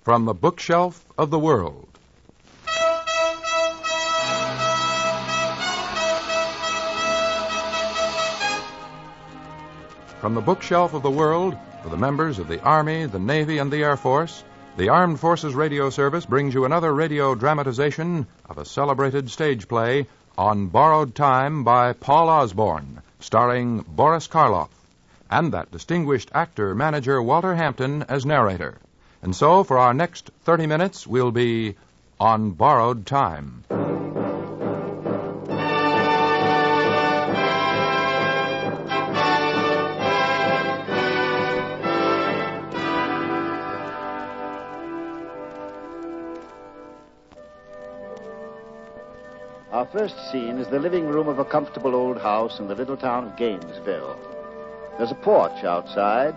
From the bookshelf of the world. From the bookshelf of the world, for the members of the Army, the Navy, and the Air Force, the Armed Forces Radio Service brings you another radio dramatization of a celebrated stage play, On Borrowed Time by Paul Osborne, starring Boris Karloff, and that distinguished actor-manager Walter Hampton as narrator. And so, for our next 30 minutes, we'll be On Borrowed Time. Our first scene is the living room of a comfortable old house in the little town of Gainesville. There's a porch outside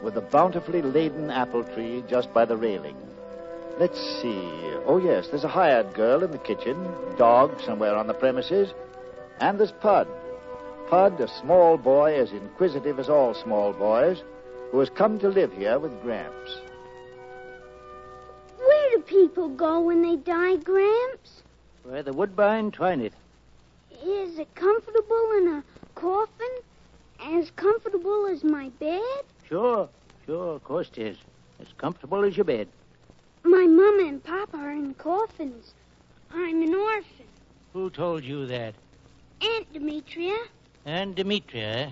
with a bountifully laden apple tree just by the railing. Let's see. Oh, yes, there's a hired girl in the kitchen, dog somewhere on the premises, and there's Pud. Pud, a small boy as inquisitive as all small boys, who has come to live here with Gramps. Where do people go when they die, Gramps? Where the woodbine twineth. Is it comfortable in a coffin? As comfortable as my bed? Sure, of course it is. As comfortable as your bed. My Mama and Papa are in coffins. I'm an orphan. Who told you that? Aunt Demetria. Aunt Demetria, eh?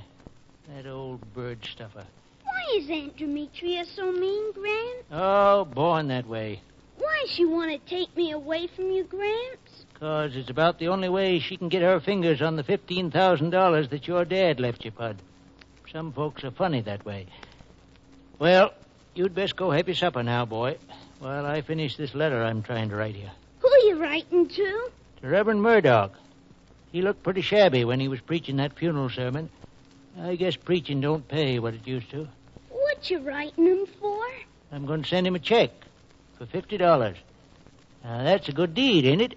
That old bird stuffer. Why is Aunt Demetria so mean, Gramps? Oh, born that way. Why she want to take me away from you, Gramps? 'Cause it's about the only way she can get her fingers on the $15,000 that your dad left you, Pud. Some folks are funny that way. Well, you'd best go have your supper now, boy, while I finish this letter I'm trying to write you. Who are you writing to? To Reverend Murdoch. He looked pretty shabby when he was preaching that funeral sermon. I guess preaching don't pay what it used to. What you writing him for? I'm going to send him a check for $50. Now, that's a good deed, ain't it?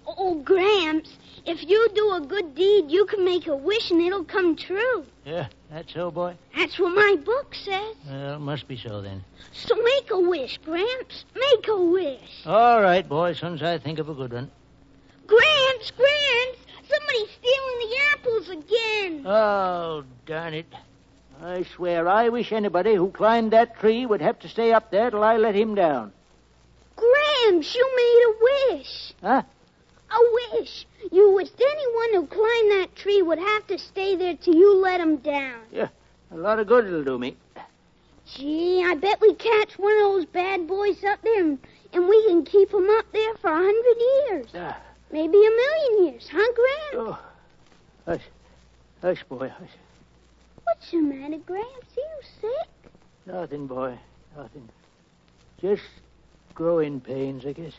Oh, Gramps, if you do a good deed, you can make a wish and it'll come true. Yeah, that's so, boy? That's what my book says. Well, it must be so, then. So make a wish, Gramps. Make a wish. All right, boy, as soon as I think of a good one. Gramps! Somebody's stealing the apples again. Oh, darn it. I swear, I wish anybody who climbed that tree would have to stay up there till I let him down. Gramps, you made a wish. Huh? A wish. You wished anyone who climbed that tree would have to stay there till you let him down. Yeah, a lot of good it'll do me. Gee, I bet we catch one of those bad boys up there and we can keep him up there for 100 years. Maybe 1,000,000 years, huh, Gramps? Oh, hush, boy, hush. What's the matter, Gramps? Are you sick? Nothing, boy, nothing. Just growing pains, I guess.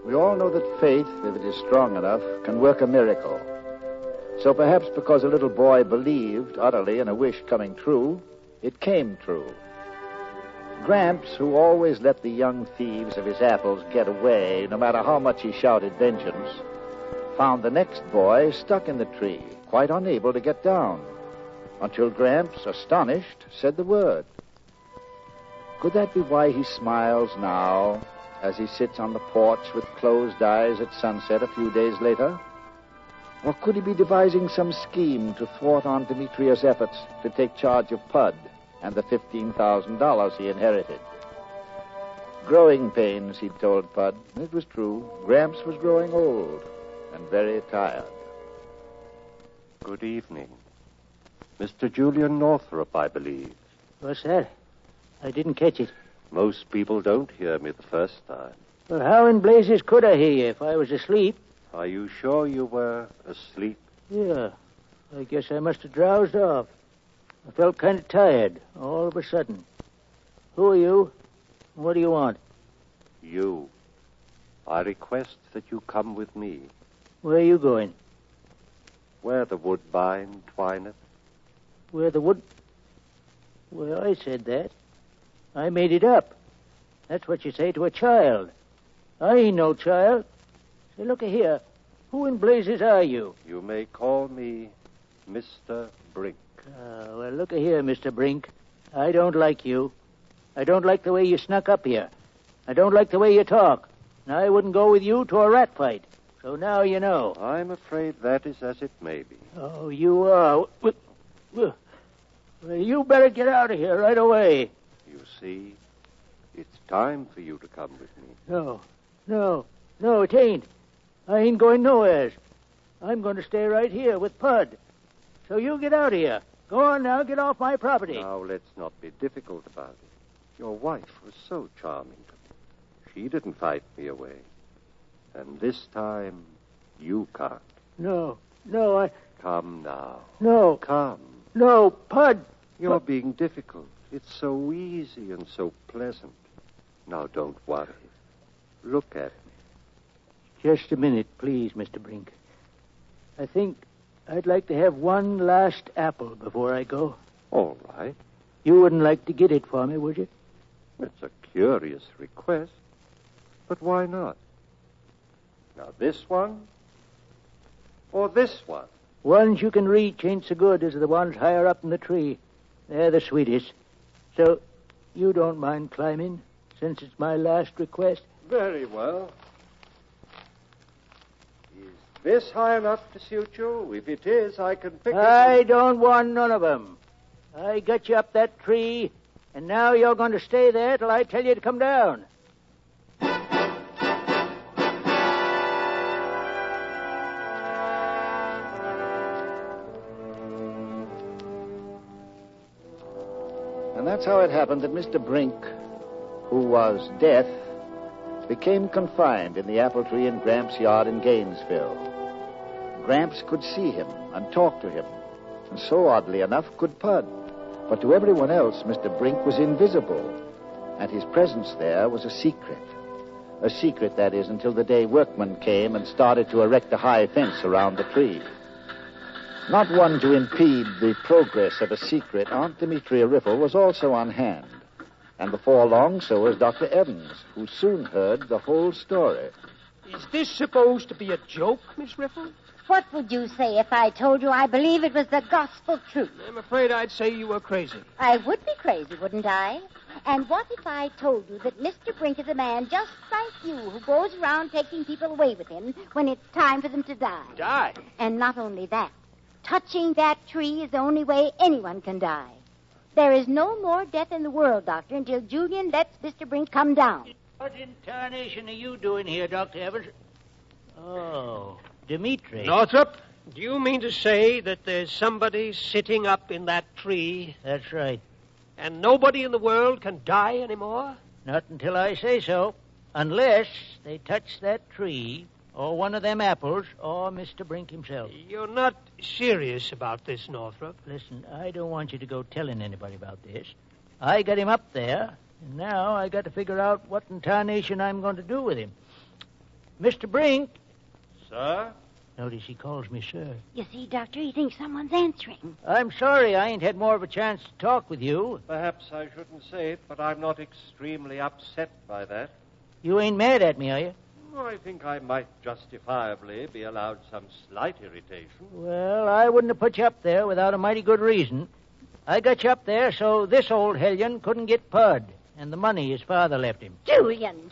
We all know that faith, if it is strong enough, can work a miracle. So perhaps because a little boy believed utterly in a wish coming true, it came true. Gramps, who always let the young thieves of his apples get away, no matter how much he shouted vengeance, found the next boy stuck in the tree, quite unable to get down, until Gramps, astonished, said the word. Could that be why he smiles now, as he sits on the porch with closed eyes at sunset a few days later? Or could he be devising some scheme to thwart Aunt Demetria's efforts to take charge of Pud and the $15,000 he inherited? Growing pains, he'd told Pud. It was true. Gramps was growing old and very tired. Good evening. Mr. Julian Northrop, I believe. What's that? I didn't catch it. Most people don't hear me the first time. Well, how in blazes could I hear you if I was asleep? Are you sure you were asleep? Yeah. I guess I must have drowsed off. I felt kind of tired all of a sudden. Who are you? What do you want? You. I request that you come with me. Where are you going? Where the woodbine twineth. Where the wood... Well, I said that. I made it up. That's what you say to a child. I ain't no child. Say, look here. Who in blazes are you? You may call me Mr. Brink. Well, look here, Mr. Brink. I don't like you. I don't like the way you snuck up here. I don't like the way you talk. And I wouldn't go with you to a rat fight. So now you know. I'm afraid that is as it may be. Oh, you are. Well, you better get out of here right away. You see, it's time for you to come with me. No, it ain't. I ain't going nowheres. I'm going to stay right here with Pud. So you get out of here. Go on now, get off my property. Now, let's not be difficult about it. Your wife was so charming to me. She didn't fight me away. And this time, you can't. No, I... Come now. No. Come. No, Pud. You're being difficult. It's so easy and so pleasant. Now, don't worry. Look at me. Just a minute, please, Mr. Brink. I think I'd like to have one last apple before I go. All right. You wouldn't like to get it for me, would you? It's a curious request. But why not? Now, this one or this one? Ones you can reach ain't so good as the ones higher up in the tree. They're the sweetest. So, you don't mind climbing, since it's my last request? Very well. Is this high enough to suit you? If it is, I can pick it I up. don't want none of 'em. I got you up that tree, and now you're going to stay there till I tell you to come down. And that's how it happened that Mr. Brink, who was Death, became confined in the apple tree in Gramps' yard in Gainesville. Gramps could see him and talk to him, and so oddly enough could Pud. But to everyone else, Mr. Brink was invisible, and his presence there was a secret. A secret, that is, until the day workmen came and started to erect a high fence around the tree. Not one to impede the progress of a secret, Aunt Demetria Riffle was also on hand. And before long, so was Dr. Evans, who soon heard the whole story. Is this supposed to be a joke, Miss Riffle? What would you say if I told you I believe it was the gospel truth? I'm afraid I'd say you were crazy. I would be crazy, wouldn't I? And what if I told you that Mr. Brink is a man just like you who goes around taking people away with him when it's time for them to die? Die? And not only that, touching that tree is the only way anyone can die. There is no more death in the world, Doctor, until Julian lets Mr. Brink come down. What in tarnation are you doing here, Dr. Evans? Oh, Dimitri. Northrop, do you mean to say that there's somebody sitting up in that tree That's right. and nobody in the world can die anymore? Not until I say so. Unless they touch that tree, or one of them apples, or Mr. Brink himself. You're not serious about this, Northrop. Listen, I don't want you to go telling anybody about this. I got him up there, and now I got to figure out what in tarnation I'm going to do with him. Mr. Brink. Sir? Notice he calls me sir. You see, Doctor, he thinks someone's answering. I'm sorry I ain't had more of a chance to talk with you. Perhaps I shouldn't say it, but I'm not extremely upset by that. You ain't mad at me, are you? I think I might justifiably be allowed some slight irritation. Well, I wouldn't have put you up there without a mighty good reason. I got you up there so this old hellion couldn't get Pud and the money his father left him. Julian!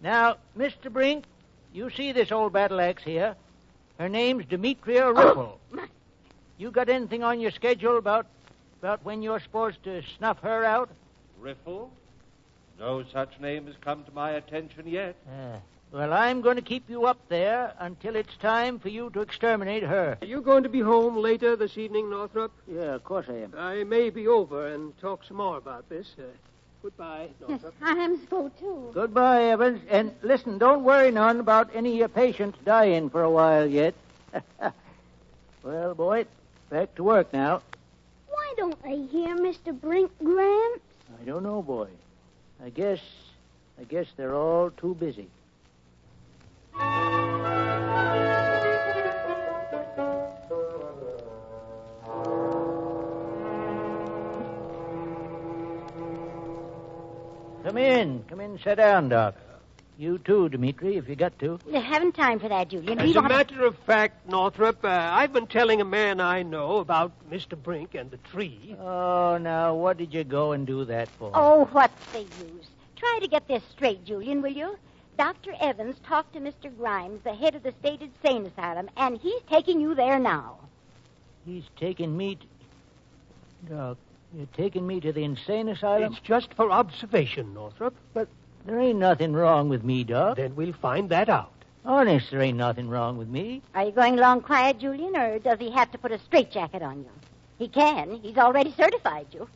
Now, Mr. Brink, you see this old battle axe here? Her name's Demetria Riffle. You got anything on your schedule about when you're supposed to snuff her out? Riffle? No such name has come to my attention yet. Well, I'm going to keep you up there until it's time for you to exterminate her. Are you going to be home later this evening, Northrop? Yeah, of course I am. I may be over and talk some more about this. Goodbye, Northrop. I'm so too. Goodbye, Evans. And listen, don't worry none about any of your patients dying for a while yet. Well, boy, back to work now. Why don't they hear Mr. Brink, Gramps? I don't know, boy. I guess they're all too busy. Come in, sit down, Doc. You too, Dimitri, if you got to. You haven't time for that, Julian. As a matter of fact, Northrop, I've been telling a man I know about Mr. Brink and the tree. Oh, now, what did you go and do that for? Oh, what's the use? Try to get this straight, Julian, will you? Dr. Evans talked to Mr. Grimes, the head of the state insane asylum, and he's taking you there now. He's taking me to... Doc, you're taking me to the insane asylum? It's just for observation, Northrop. But there ain't nothing wrong with me, Doc. Then we'll find that out. Honest, there ain't nothing wrong with me. Are you going along quiet, Julian, or does he have to put a straitjacket on you? He can. He's already certified you.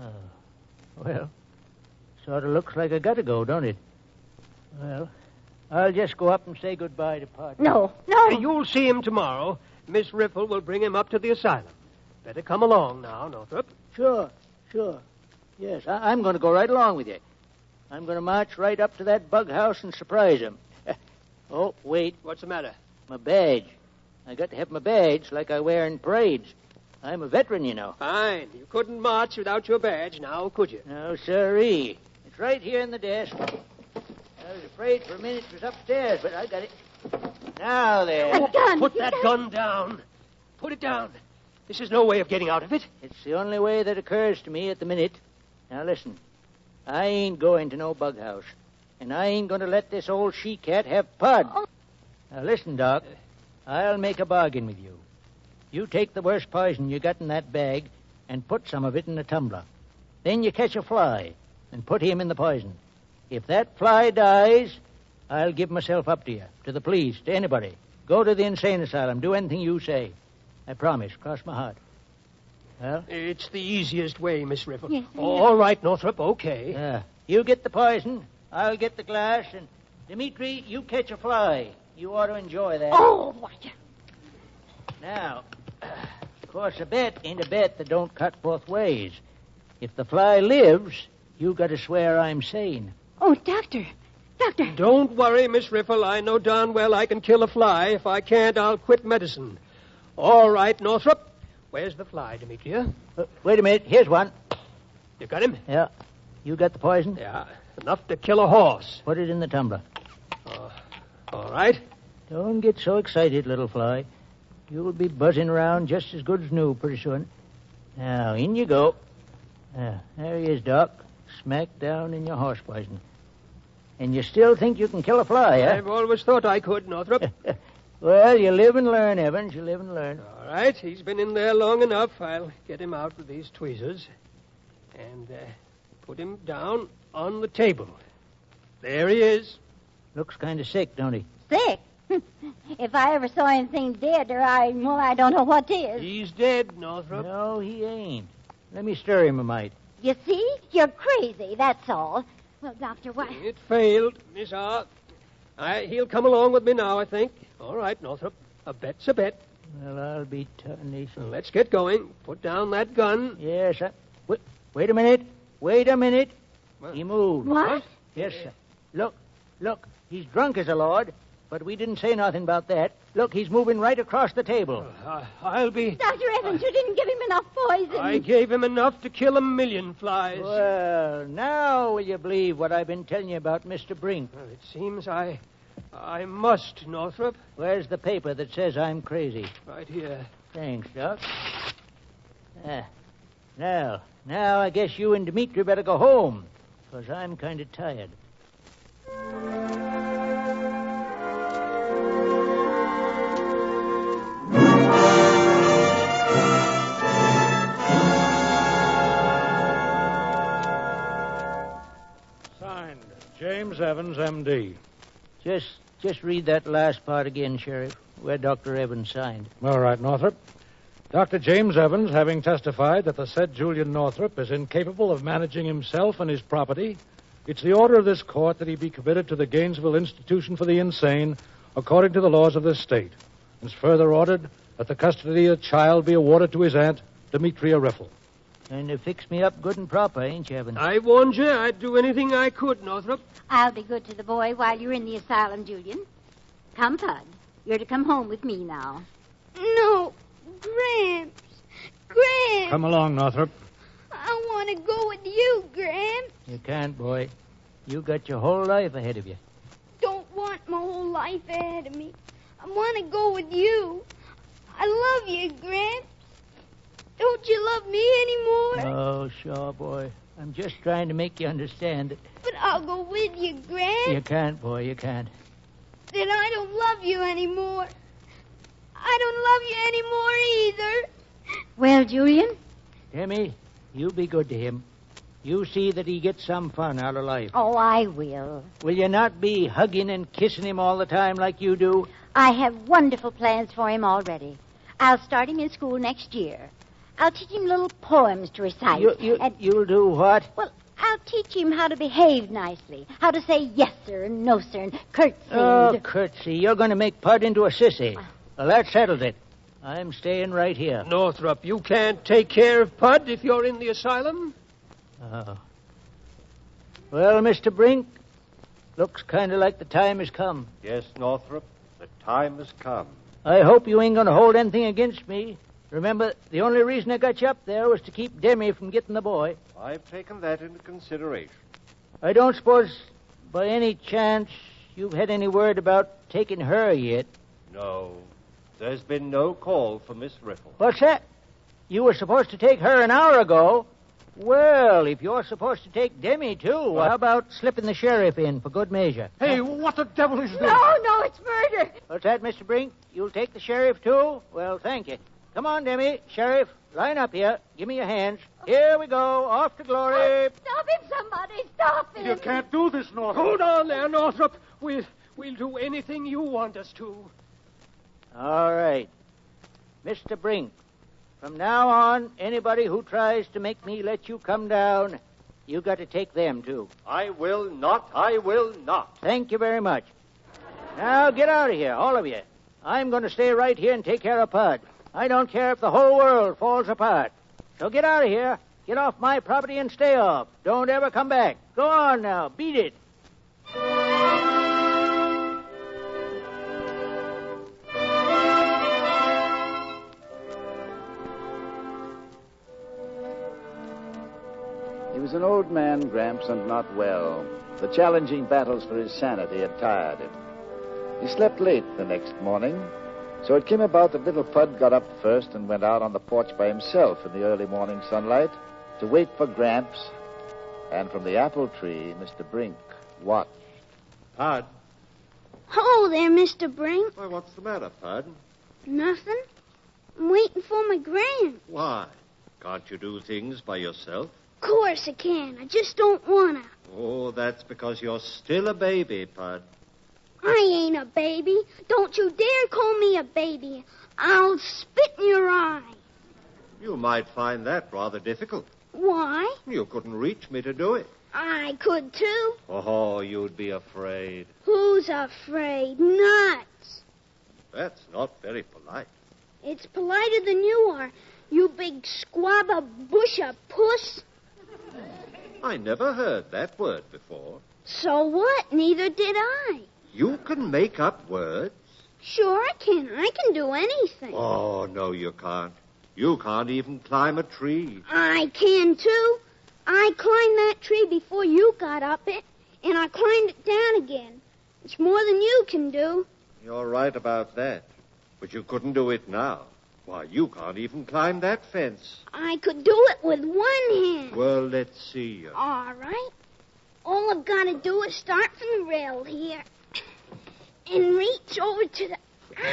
Oh, well, sort of looks like I gotta go, don't it? Well, I'll just go up and say goodbye to Pod. No. You'll see him tomorrow. Miss Riffle will bring him up to the asylum. Better come along now, Northrop. Sure. Yes, I'm going to go right along with you. I'm going to march right up to that bug house and surprise him. Oh, wait. What's the matter? My badge. I got to have my badge like I wear in parades. I'm a veteran, you know. Fine. You couldn't march without your badge, now, could you? No, sirree. It's right here in the desk. I was afraid for a minute it was upstairs, but I got it. Now there. A gun. Put that gun down. Put it down. This is no way of getting out of it. It's the only way that occurs to me at the minute. Now listen. I ain't going to no bug house. And I ain't going to let this old she-cat have Pod. Oh. Now listen, Doc. I'll make a bargain with you. You take the worst poison you got in that bag and put some of it in a tumbler. Then you catch a fly and put him in the poison. If that fly dies, I'll give myself up to you, to the police, to anybody. Go to the insane asylum. Do anything you say. I promise. Cross my heart. Well? It's the easiest way, Miss Riffle. Yes, All right, Northrop, okay. You get the poison. I'll get the glass. And, Dimitri, you catch a fly. You ought to enjoy that. Oh, what? Now, of course, a bet ain't a bet that don't cut both ways. If the fly lives, you got to swear I'm sane. Oh, Doctor. Don't worry, Miss Riffle. I know darn well I can kill a fly. If I can't, I'll quit medicine. All right, Northrop. Where's the fly, Demetria? Wait a minute. Here's one. You got him? Yeah. You got the poison? Yeah. Enough to kill a horse. Put it in the tumbler. All right. Don't get so excited, little fly. You'll be buzzing around just as good as new pretty soon. Now, in you go. There he is, Doc. Smack down in your horse poison. And you still think you can kill a fly, huh? I've always thought I could, Northrop. Well, you live and learn, Evans. You live and learn. All right. He's been in there long enough. I'll get him out with these tweezers and put him down on the table. There he is. Looks kind of sick, don't he? Sick? If I ever saw anything dead, I don't know what is. He's dead, Northrop. No, he ain't. Let me stir him a mite. You see? You're crazy, that's all. Well, Doctor, why... It failed, Miss R. He'll come along with me now, I think. All right, Northrop. A bet's a bet. Well, I'll be turning. Let's get going. Put down that gun. Yes, sir. Wait a minute. Wait a minute. What? He moved. What? Yes, sir. Look. He's drunk as a lord, but we didn't say nothing about that. Look, he's moving right across the table. I'll be... Dr. Evans, you didn't give him enough poison. I gave him enough to kill 1,000,000 flies. Well, now will you believe what I've been telling you about Mr. Brink? Well, it seems I must, Northrop. Where's the paper that says I'm crazy? Right here. Thanks, Doc. Now I guess you and Dimitri better go home, because I'm kind of tired. Signed, James Evans, M.D. Just read that last part again, Sheriff, where Dr. Evans signed. All right, Northrop. Dr. James Evans, having testified that the said Julian Northrop is incapable of managing himself and his property, it's the order of this court that he be committed to the Gainesville Institution for the Insane according to the laws of this state. It's further ordered that the custody of the child be awarded to his aunt, Demetria Riffle. And to fix me up good and proper, ain't you, Evans? I warned you I'd do anything I could, Northrop. I'll be good to the boy while you're in the asylum, Julian. Come, Pud. You're to come home with me now. No, Gramps. Gramps. Come along, Northrop. I want to go with you, Gramps. You can't, boy. You got your whole life ahead of you. life ahead of me. I want to go with you. I love you, Gramps. Don't you love me anymore? Oh, sure, boy. I'm just trying to make you understand it. But I'll go with you, Gramps. You can't, boy, you can't. Then I don't love you anymore. I don't love you anymore either. Well, Julian? Demi, you be good to him. You see that he gets some fun out of life. Oh, I will. Will you not be hugging and kissing him all the time like you do? I have wonderful plans for him already. I'll start him in school next year. I'll teach him little poems to recite. You'll do what? Well, I'll teach him how to behave nicely, how to say yes, sir, and no, sir, and curtsy. Oh, curtsy. You're going to make Pud into a sissy. Well, that settles it. I'm staying right here. Northrop, you can't take care of Pud if you're in the asylum? Oh. Well, Mr. Brink, looks kind of like the time has come. Yes, Northrop, the time has come. I hope you ain't going to hold anything against me. Remember, the only reason I got you up there was to keep Demi from getting the boy. I've taken that into consideration. I don't suppose, by any chance, you've had any word about taking her yet? No, there's been no call for Miss Riffle. What's that? You were supposed to take her an hour ago. Well, if you're supposed to take Demi, too, how about slipping the sheriff in for good measure? Hey, what the devil is this? No, it's murder. What's that, Mr. Brink? You'll take the sheriff, too? Well, thank you. Come on, Demi. Sheriff, line up here. Give me your hands. Here we go. Off to glory. Stop him, somebody. Stop him. You can't do this, Northrop. Hold on there, Northrop. We'll do anything you want us to. All right. Mr. Brink, from now on, anybody who tries to make me let you come down, you got to take them, too. I will not. I will not. Thank you very much. Now, get out of here, all of you. I'm going to stay right here and take care of Pud. I don't care if the whole world falls apart. So get out of here. Get off my property and stay off. Don't ever come back. Go on now. Beat it. He was an old man, Gramps, and not well. The challenging battles for his sanity had tired him. He slept late the next morning, so it came about that little Pud got up first and went out on the porch by himself in the early morning sunlight to wait for Gramps. And from the apple tree, Mr. Brink watched. Pud. Hello there, Mr. Brink. Why, what's the matter, Pud? Nothing. I'm waiting for my Gramps. Why? Can't you do things by yourself? Of course I can. I just don't want to. Oh, that's because you're still a baby, Pud. I ain't a baby. Don't you dare call me a baby. I'll spit in your eye. You might find that rather difficult. Why? You couldn't reach me to do it. I could, too. Oh, you'd be afraid. Who's afraid? Nuts. That's not very polite. It's politer than you are, you big squab of bush of puss. I never heard that word before. So what? Neither did I. You can make up words? Sure I can. I can do anything. Oh, no, you can't. You can't even climb a tree. I can, too. I climbed that tree before you got up it, and I climbed it down again. It's more than you can do. You're right about that. But you couldn't do it now. Why, you can't even climb that fence. I could do it with one hand. Well, let's see. All right. All I've got to do is start from the rail here and reach over to the...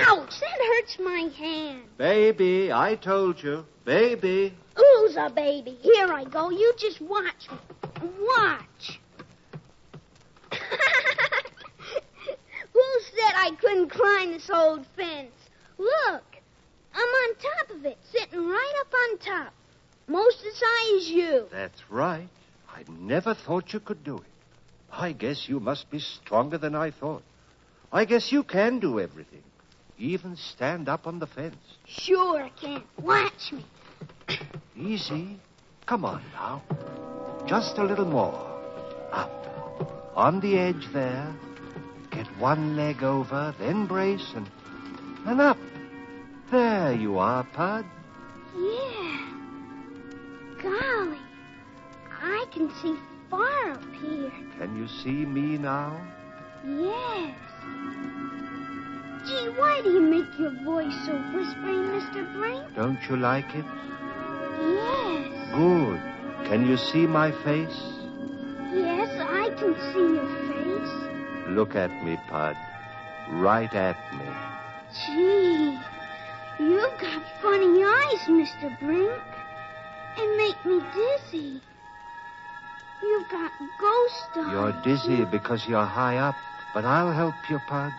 Ouch, that hurts my hand. Baby, I told you. Baby. Who's a baby? Here I go. You just watch me. Watch. Who said I couldn't climb this old fence? Look, I'm on top of it, sitting right up on top. Most as high as you. That's right. I never thought you could do it. I guess you must be stronger than I thought. I guess you can do everything. Even stand up on the fence. Sure I can. Watch me. Easy. Come on now. Just a little more. Up. On the edge there. Get one leg over, then brace, and up. There you are, Pud. Yeah. Golly. I can see far up here. Can you see me now? Yes. Gee, why do you make your voice so whispery, Mr. Brink? Don't you like it? Yes. Good. Can you see my face? Yes, I can see your face. Look at me, Pud. Right at me. Gee, you've got funny eyes, Mr. Brink. And make me dizzy. You've got ghost eyes. You're dizzy because you're high up, but I'll help you, Pud.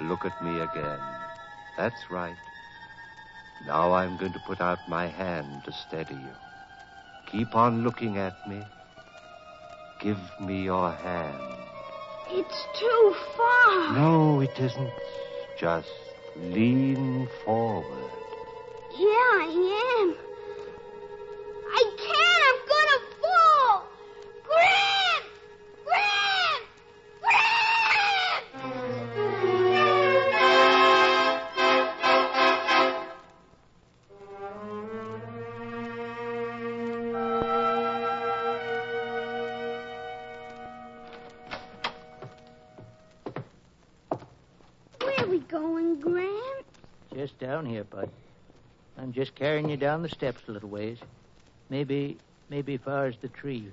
Look at me again. That's right. Now I'm going to put out my hand to steady you. Keep on looking at me. Give me your hand. It's too far. No, it isn't. Just lean forward. Yeah, I am. I can't. I'm gonna fall. Grant! Grant! Where are we going, Grant? Just down here, Bud. I'm just carrying you down the steps a little ways. Maybe far as the tree.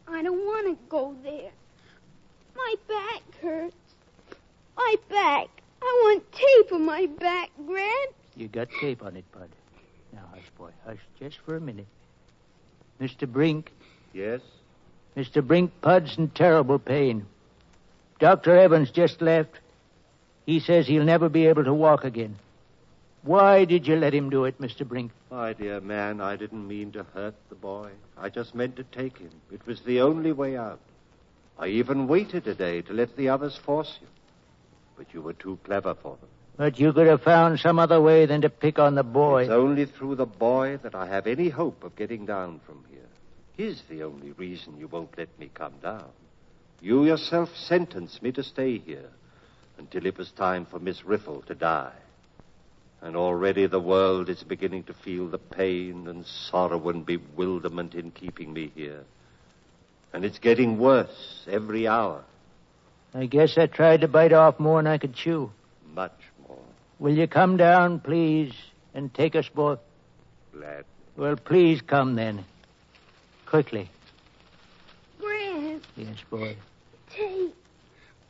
I don't want to go there. My back hurts. My back. I want tape on my back, Grant. You got tape on it, Bud. Now, hush, boy. Hush just for a minute. Mr. Brink. Yes? Mr. Brink, Pud's in terrible pain. Dr. Evans just left. He says he'll never be able to walk again. Why did you let him do it, Mr. Brink? My dear man, I didn't mean to hurt the boy. I just meant to take him. It was the only way out. I even waited a day to let the others force you. But you were too clever for them. But you could have found some other way than to pick on the boy. It's only through the boy that I have any hope of getting down from here. He's the only reason you won't let me come down. You yourself sentenced me to stay here until it was time for Miss Riffle to die. And already the world is beginning to feel the pain and sorrow and bewilderment in keeping me here. And it's getting worse every hour. I guess I tried to bite off more than I could chew. Much more. Will you come down, please, and take us both? Glad. Well, please come then. Quickly. Grant. Yes, boy. Tape.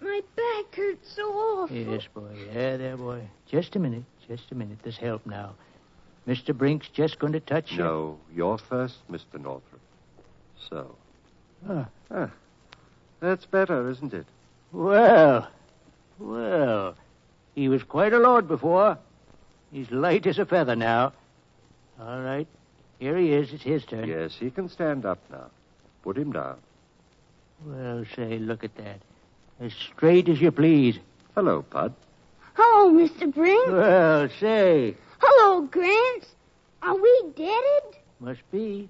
My back hurts so awful. Yes, boy. Yeah, there, boy. Just a minute. Just a minute. This help now. Mr. Brink's just going to touch you. No, you're first, Mr. Northrop. So. That's better, isn't it? Well. He was quite a lord before. He's light as a feather now. All right. Here he is. It's his turn. Yes, he can stand up now. Put him down. Well, say, look at that. As straight as you please. Hello, Pud. Hello, Mr. Brink. Well, say. Hello, Grant. Are we deaded? Must be.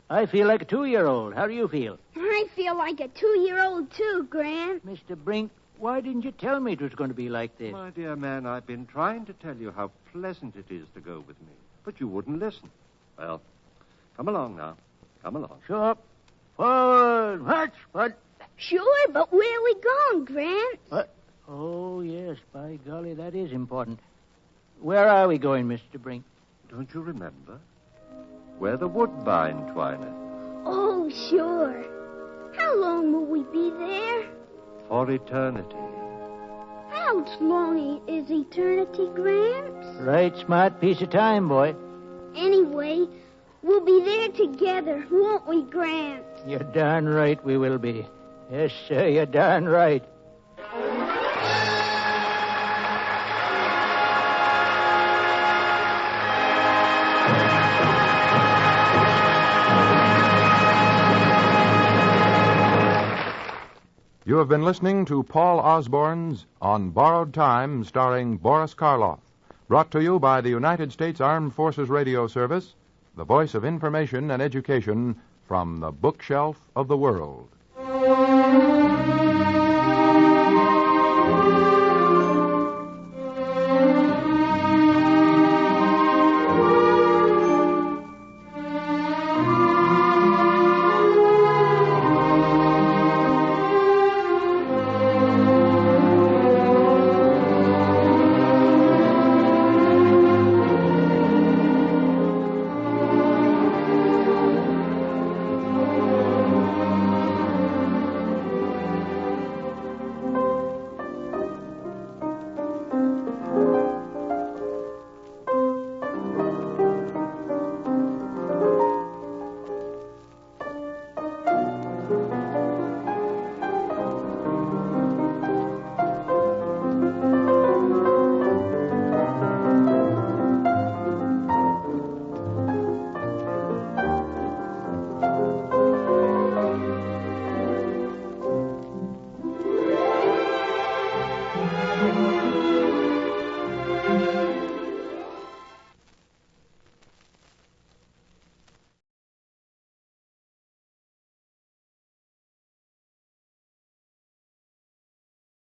I feel like a 2-year-old. How do you feel? I feel like a 2-year-old, too, Grant. Mr. Brink, why didn't you tell me it was going to be like this? My dear man, I've been trying to tell you how pleasant it is to go with me, but you wouldn't listen. Well, come along now. Come along. Sure. Forward, march, Bud. Sure, but where are we going, Grant? What? Oh, yes, by golly, that is important. Where are we going, Mr. Brink? Don't you remember? Where the woodbine twineth. Oh, sure. How long will we be there? For eternity. How long is eternity, Gramps? Right smart piece of time, boy. Anyway, we'll be there together, won't we, Gramps? You're darn right we will be. Yes, sir, you're darn right. You have been listening to Paul Osborne's On Borrowed Time, starring Boris Karloff, brought to you by the United States Armed Forces Radio Service, the voice of information and education from the bookshelf of the world.